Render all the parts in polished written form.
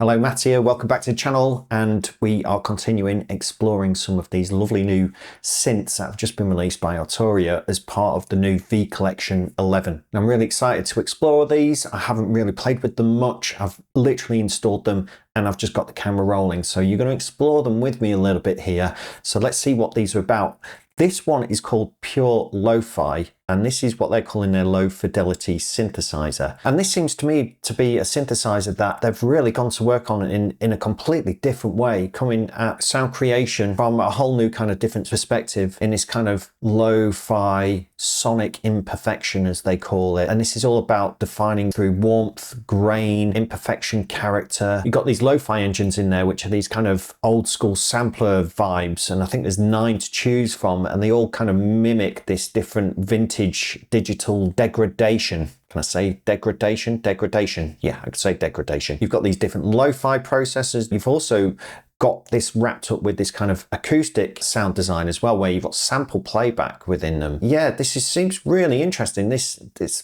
Hello, Matt here. Welcome back to the channel, and we are continuing exploring some of these lovely new synths that have just been released by Arturia as part of the new V Collection 11. I'm really excited to explore these. I haven't really played with them much. I've literally installed them and I've just got the camera rolling. So you're going to explore them with me a little bit here. So let's see what these are about. This one is called Pure LoFi, and this is what they're calling their low fidelity synthesizer. And this seems to me to be a synthesizer that they've really gone to work on in a completely different way, coming at sound creation from a whole new kind of different perspective in this kind of lo-fi sonic imperfection, as they call it. And this is all about defining through warmth, grain, imperfection, character. You've got these lo-fi engines in there, which are these kind of old school sampler vibes. And I think there's 9 to choose from, and they all kind of mimic this different vintage digital degradation. Can I say degradation? Degradation. Yeah, I could say degradation. You've got these different lo-fi processors. You've also got this wrapped up with this kind of acoustic sound design as well, where you've got sample playback within them. Yeah, seems really interesting. This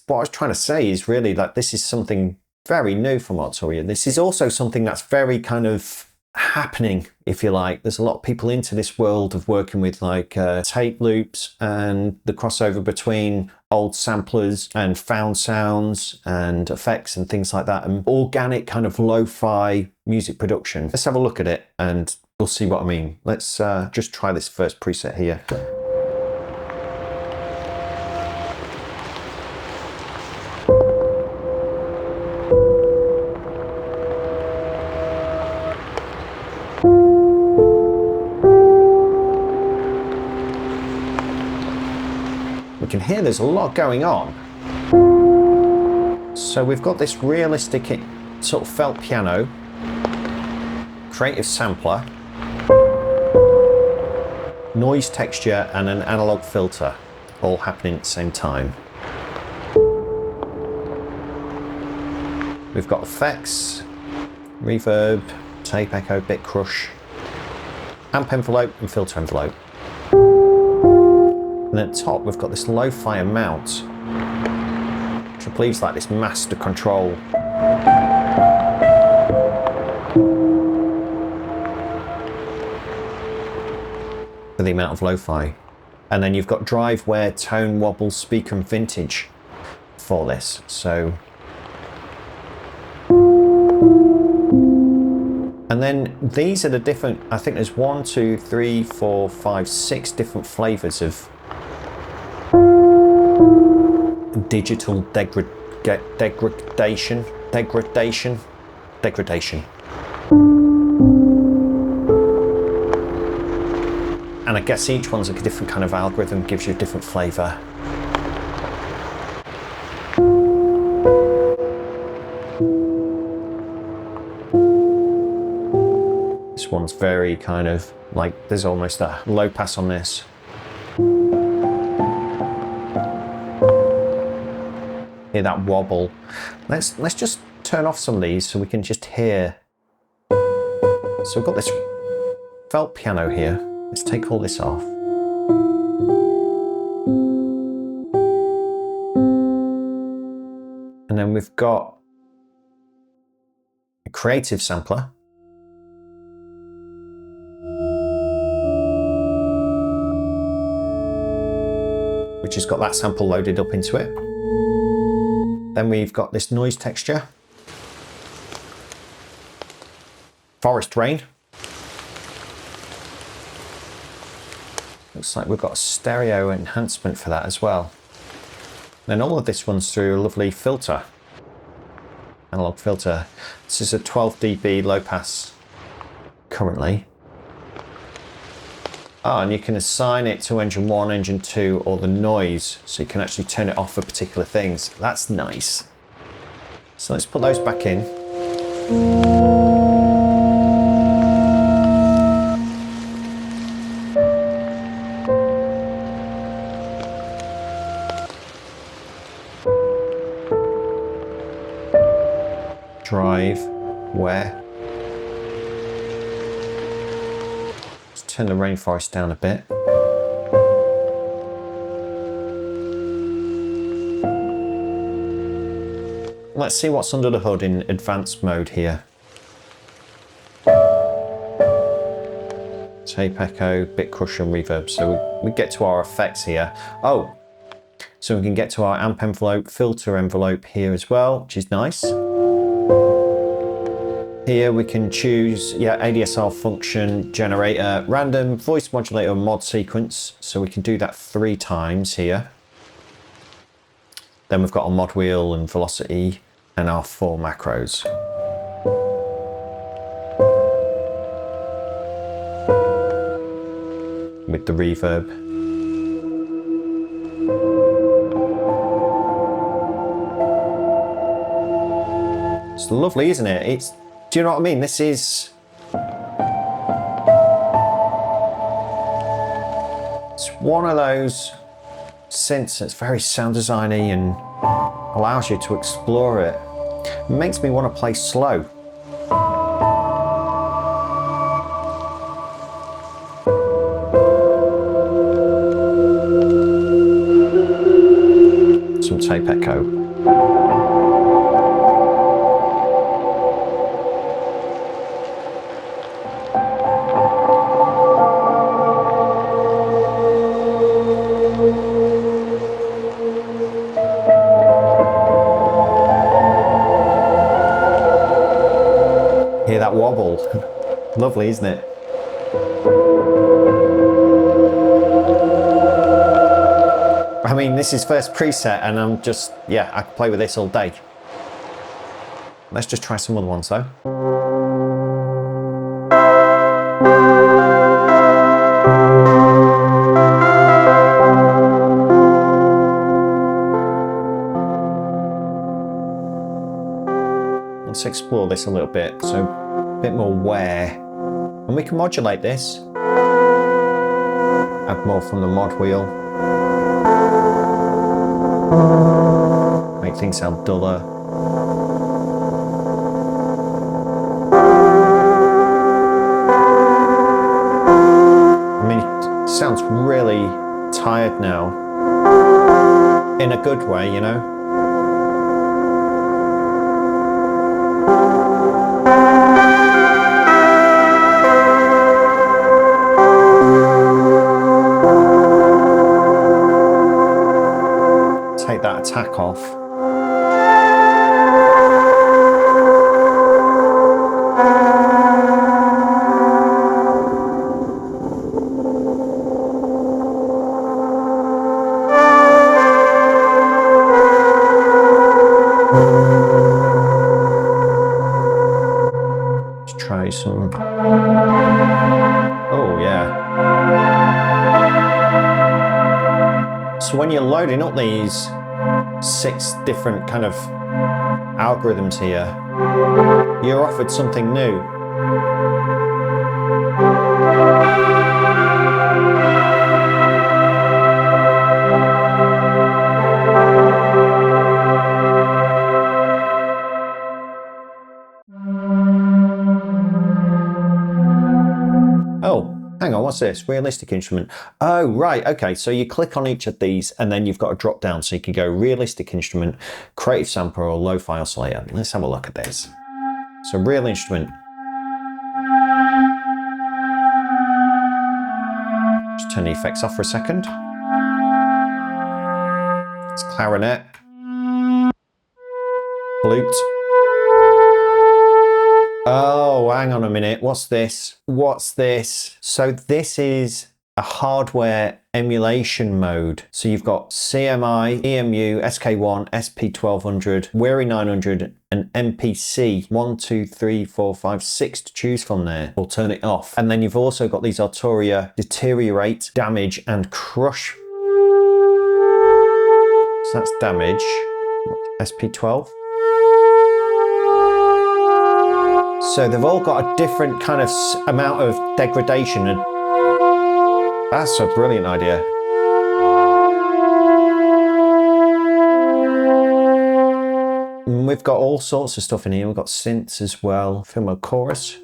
what I was trying to say is really like this is something very new from Arturia. This is also something that's very kind of happening, if you like. There's a lot of people into this world of working with like tape loops and the crossover between old samplers and found sounds and effects and things like that, and organic kind of lo-fi music production. Let's have a look at it and we'll see what I mean. Let's just try this first preset here. We can hear there's a lot going on. So we've got this realistic sort of felt piano, creative sampler, noise texture and an analog filter all happening at the same time. We've got effects, reverb, tape echo, bit crush, amp envelope and filter envelope. And at the top we've got this lo-fi amount, which I believe is like this master control. For the amount of lo-fi. And then you've got drive, wear, tone, wobble, speaker and vintage for this. So, and then these are the different, I think there's 1, 2, 3, 4, 5, 6 different flavors of digital degradation. And I guess each one's a different kind of algorithm, gives you a different flavor. This one's very kind of like, there's almost a low pass on this. Hear that wobble. Let's just turn off some of these so we can just hear. So we've got this felt piano here. Let's take all this off. And then we've got a creative sampler. Which has got that sample loaded up into it. Then we've got this noise texture, forest rain. Looks like we've got a stereo enhancement for that as well. Then all of this runs through a lovely filter, analog filter. This is a 12 dB low pass currently. Oh, and you can assign it to engine 1, engine 2, or the noise, so you can actually turn it off for particular things. That's nice. So let's put those back in. Drive, where? Turn the rainforest down a bit. Let's see what's under the hood in advanced mode here. tape echo, bit crusher and reverb. So we get to our effects here. Oh, so we can get to our amp envelope, filter envelope here as well, which is nice. Here we can choose, ADSR function, generator, random, voice modulator, mod sequence. So we can do that 3 times here. Then we've got our mod wheel and velocity and our 4 macros. With the reverb. It's lovely, isn't it? Do you know what I mean? This is... It's one of those synths that's very sound designy and allows you to explore it. It makes me want to play slow. Some tape echo. Hear that wobble? Lovely, isn't it? I mean, this is first preset and I'm just, I could play with this all day. Let's just try some other ones though. Let's explore this a little bit, so a bit more wear. And we can modulate this. Add more from the mod wheel. Make things sound duller. I mean, it sounds really tired now. In a good way, you know? Take that attack off. Let's try some. Oh yeah. So when you're loading up these 6 different kind of algorithms here, you're offered something new. Oh, hang on, what's this? Realistic instrument. Oh, right, okay. So you click on each of these and then you've got a drop down. So you can go realistic instrument, creative sampler, or lo-fi oscillator. Let's have a look at this. So real instrument. Just turn the effects off for a second. It's clarinet. Flute. Oh, hang on a minute. What's this? What's this? So this is a hardware emulation mode. So you've got CMI, EMU, SK1, SP1200, Weary 900, and MPC 1, 2, 3, 4, 5, 6 to choose from there, or turn it off. And then you've also got these Arturia deteriorate, damage, and crush. So that's damage. SP12. So they've all got a different kind of amount of degradation, and that's a brilliant idea. And we've got all sorts of stuff in here. We've got synths as well. Film a chorus.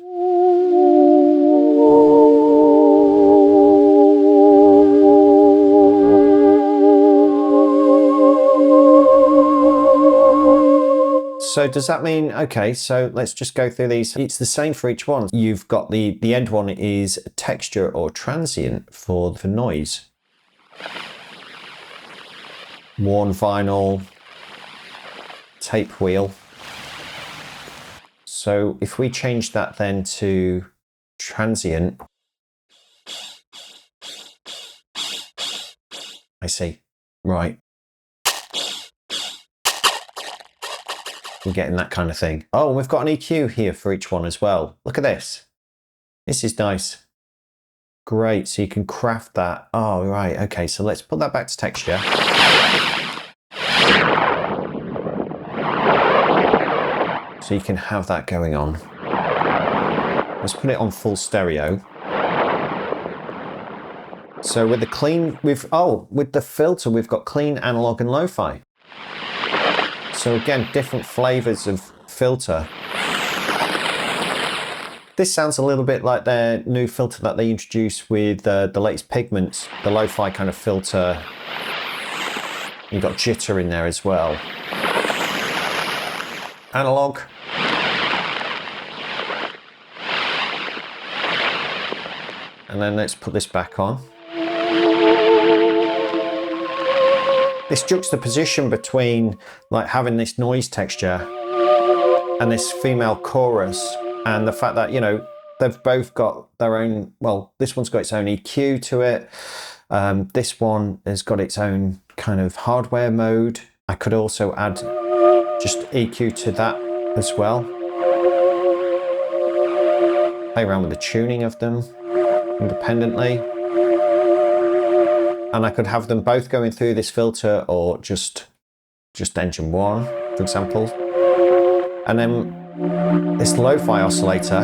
So does that mean, okay, so let's just go through these. It's the same for each one. You've got the end one is texture or transient for noise. Worn vinyl, tape wheel. So if we change that then to transient, I see, right. We're getting that kind of thing. Oh, we've got an EQ here for each one as well. Look at this. This is nice. Great, so you can craft that. Oh, right, okay, so let's put that back to texture. So you can have that going on. Let's put it on full stereo. So with the clean, with the filter, we've got clean, analog and lo-fi. So again, different flavors of filter. This sounds a little bit like their new filter that they introduced with the latest Pigments, the lo-fi kind of filter. You've got jitter in there as well. Analog. And then let's put this back on. This juxtaposition between like having this noise texture and this female chorus, and the fact that, you know, they've both got their own, well, this one's got its own EQ to it. This one has got its own kind of hardware mode. I could also add just EQ to that as well. Play around with the tuning of them independently. And I could have them both going through this filter, or just engine one, for example. And then this lo-fi oscillator,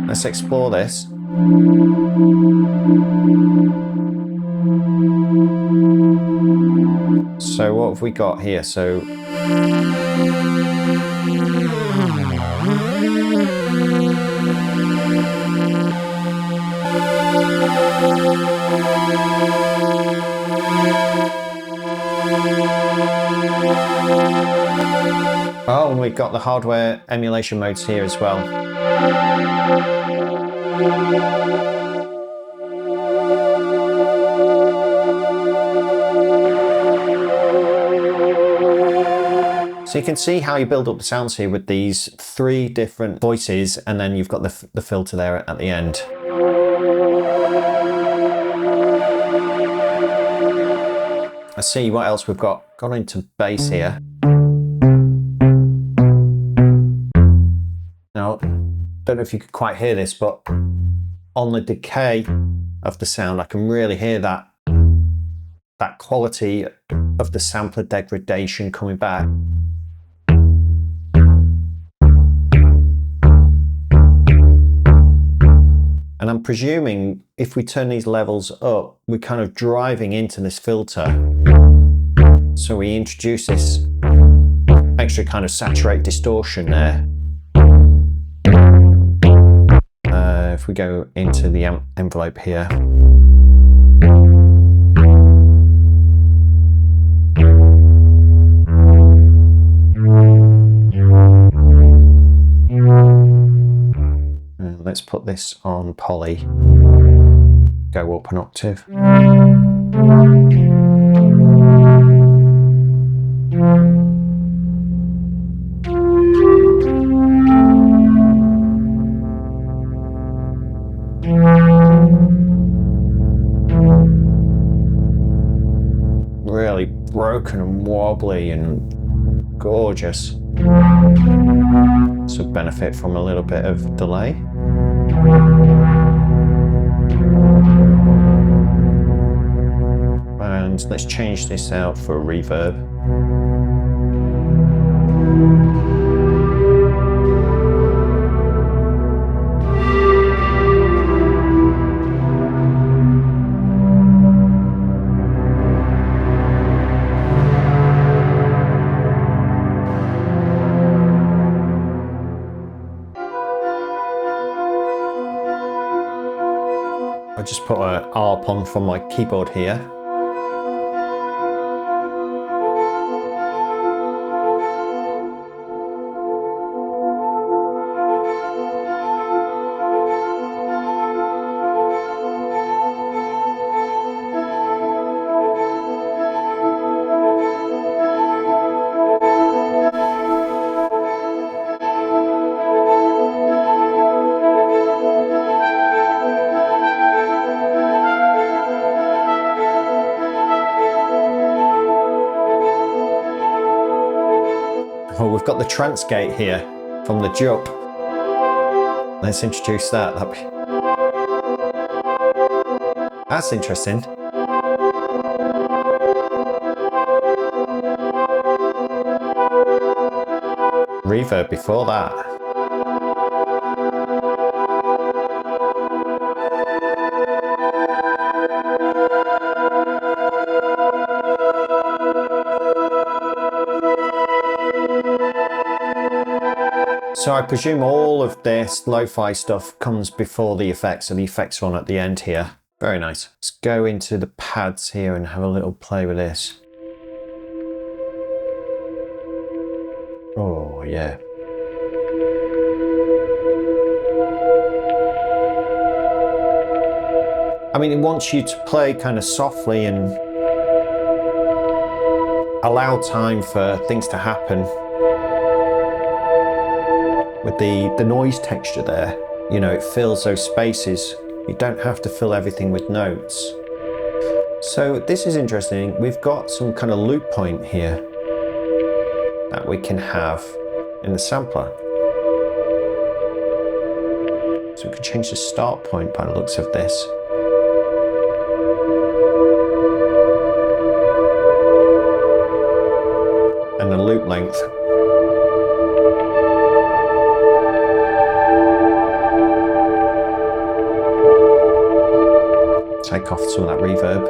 let's explore this. So what have we got here? So oh, and we've got the hardware emulation modes here as well. So you can see how you build up the sounds here with these 3 different voices, and then you've got the filter there at the end. Let's see what else we've got. Gone into bass here. Now, don't know if you could quite hear this, but on the decay of the sound, I can really hear that quality of the sampler degradation coming back. And I'm presuming if we turn these levels up, we're kind of driving into this filter. So we introduce this extra kind of saturate distortion there. If we go into the envelope here. Let's put this on poly. Go up an octave. Really broken and wobbly and gorgeous. So benefit from a little bit of delay. And let's change this out for a reverb. I just put an ARP on from my keyboard here. got the trance gate here from the jump. Let's introduce that. That's interesting. Reverb before that. So I presume all of this lo-fi stuff comes before the effects, so the effects are on at the end here. Very nice. Let's go into the pads here and have a little play with this. Oh, yeah. I mean, it wants you to play kind of softly and allow time for things to happen. With the noise texture there, you know, it fills those spaces. You don't have to fill everything with notes. So this is interesting. We've got some kind of loop point here that we can have in the sampler. So we can change the start point by the looks of this. And the loop length. Take off some of that reverb.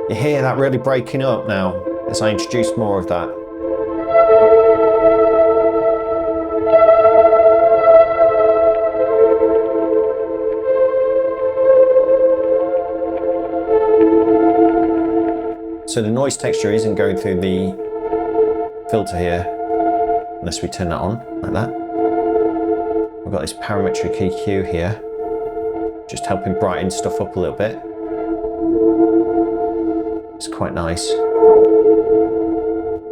You hear that really breaking up now as I introduce more of that. So the noise texture isn't going through the filter here, unless we turn that on, like that. We've got this parametric EQ here, just helping brighten stuff up a little bit. It's quite nice.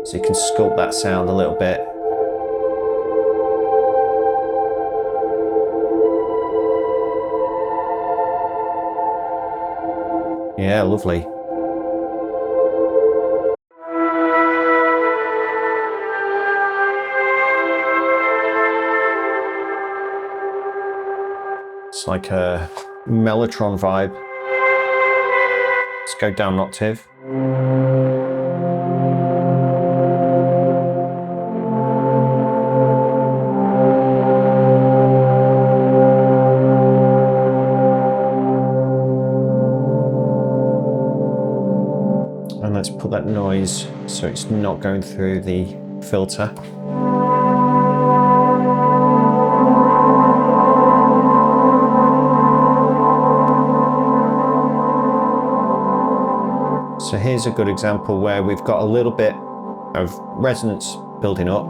So you can sculpt that sound a little bit. Yeah, lovely. It's like a Mellotron vibe. Let's go down an octave. And let's put that noise so it's not going through the filter. So here's a good example where we've got a little bit of resonance building up.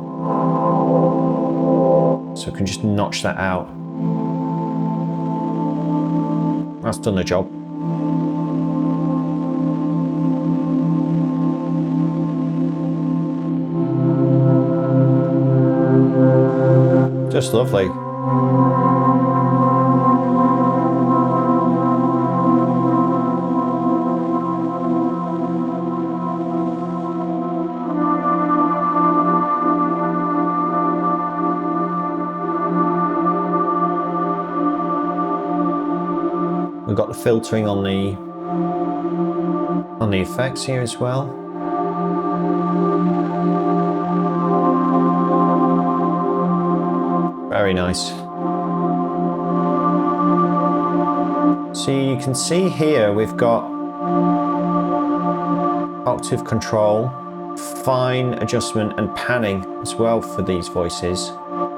So we can just notch that out. That's done the job. Just lovely. We've got the filtering on the effects here as well. Very nice. So you can see here we've got octave control, fine adjustment and panning as well for these voices.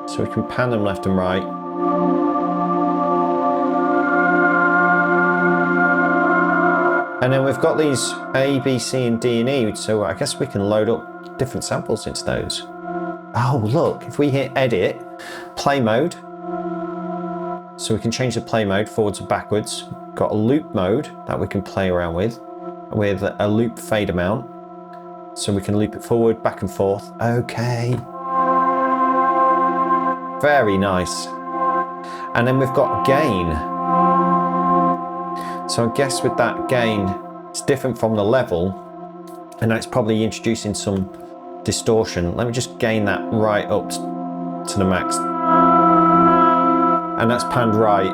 So we can pan them left and right. And then we've got these A, B, C and D and E, so I guess we can load up different samples into those. Oh look, if we hit edit, play mode, so we can change the play mode forwards and backwards. Got a loop mode that we can play around with a loop fade amount, so we can loop it forward, back and forth. Okay. Very nice. And then we've got gain. So I guess with that gain, it's different from the level, and that's probably introducing some distortion. Let me just gain that right up to the max. And that's panned right.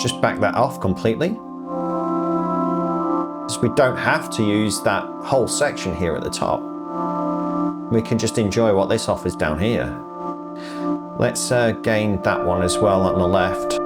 Just back that off completely. So we don't have to use that whole section here at the top. We can just enjoy what this offers down here. Let's gain that one as well on the left.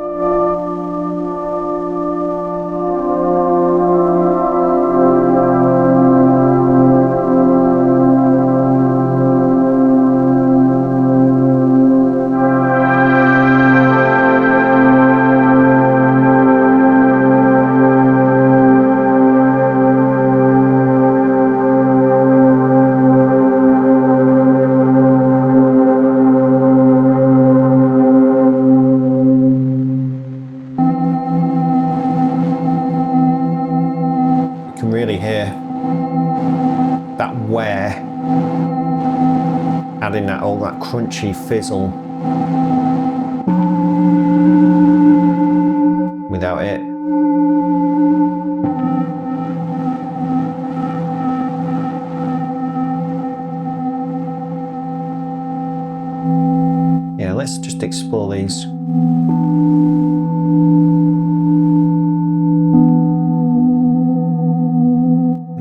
Really hear that wear, adding that all that crunchy fizzle without it. Yeah, let's just explore these.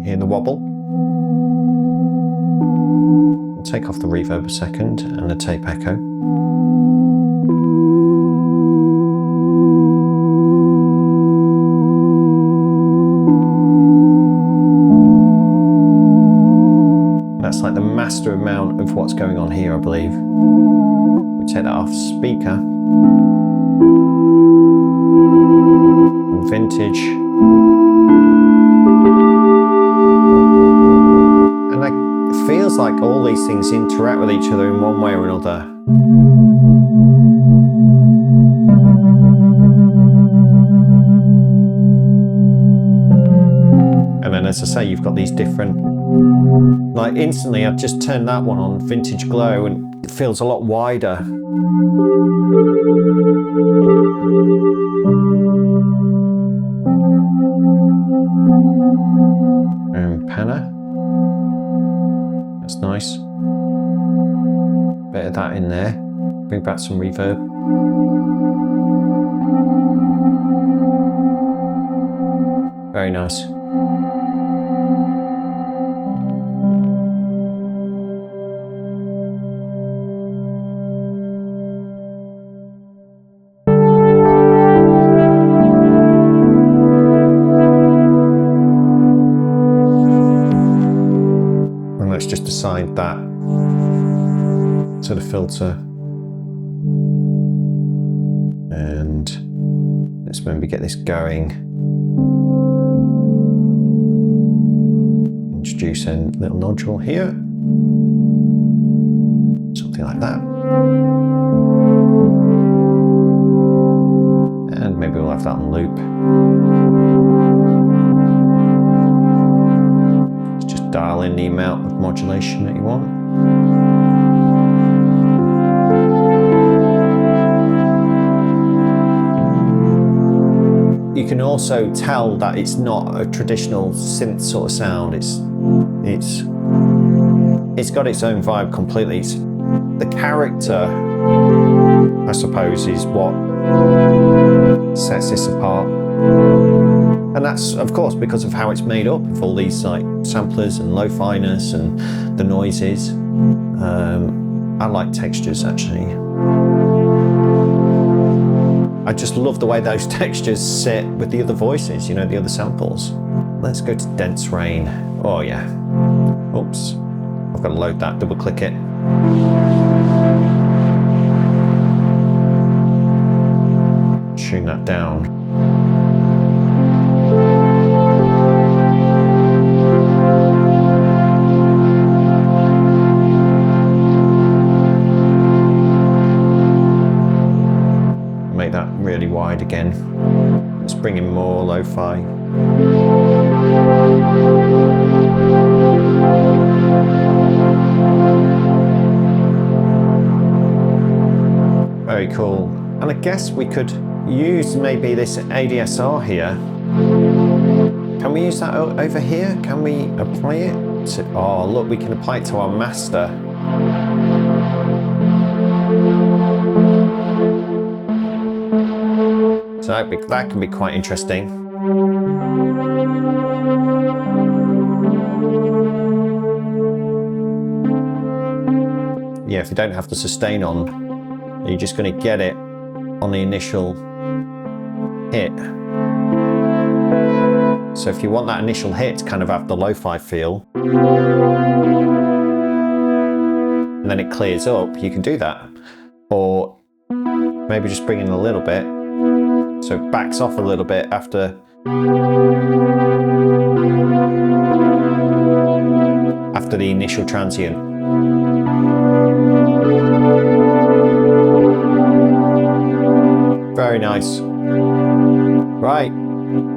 Hear the wobble. We'll take off the reverb a second and the tape echo. That's like the master amount of what's going on here, I believe. We take that off speaker. Vintage. It feels like all these things interact with each other in one way or another. And then, as I say, you've got these different, like instantly I've just turned that one on, Vintage Glow, and it feels a lot wider. And Panna. That's nice. Bit of that in there. Bring back some reverb. Very nice. And let's just assign that to the filter, and let's maybe get this going. Introduce a little nodule here, something like that, and maybe we'll have that on loop. Let's just dial in the amount of modulation that you want. You can also tell that it's not a traditional synth sort of sound. It's got its own vibe completely. The character, I suppose, is what sets this apart. And that's, of course, because of how it's made up of all these like samplers and lo-fi-ness and the noises. I like textures, actually. I just love the way those textures sit with the other voices, you know, the other samples. Let's go to Dense Rain. Oh yeah. Oops. I've got to load that, double click it. Tune that down. Let's bring in more lo-fi. Very cool. And I guess we could use maybe this ADSR here. Can we use that over here? Can we apply it to, oh look, we can apply it to our master. So that can be quite interesting. Yeah, if you don't have the sustain on, you're just going to get it on the initial hit. So if you want that initial hit to kind of have the lo-fi feel, and then it clears up, you can do that. Or maybe just bring in a little bit, so it backs off a little bit after the initial transient. Very nice. Right,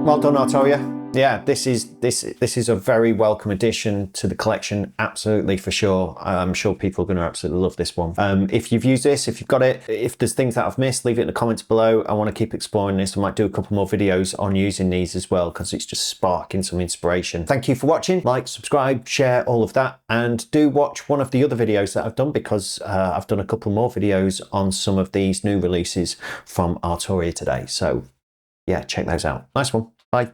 well done, Arturia. Yeah, this is a very welcome addition to the collection, absolutely, for sure. I'm sure people are going to absolutely love this one. If you've used this, if you've got it, if there's things that I've missed, leave it in the comments below. I want to keep exploring this. I might do a couple more videos on using these as well, because it's just sparking some inspiration. Thank you for watching. Like, subscribe, share, all of that, and do watch one of the other videos that I've done, because I've done a couple more videos on some of these new releases from Arturia today. So yeah, check those out. Nice one. Bye.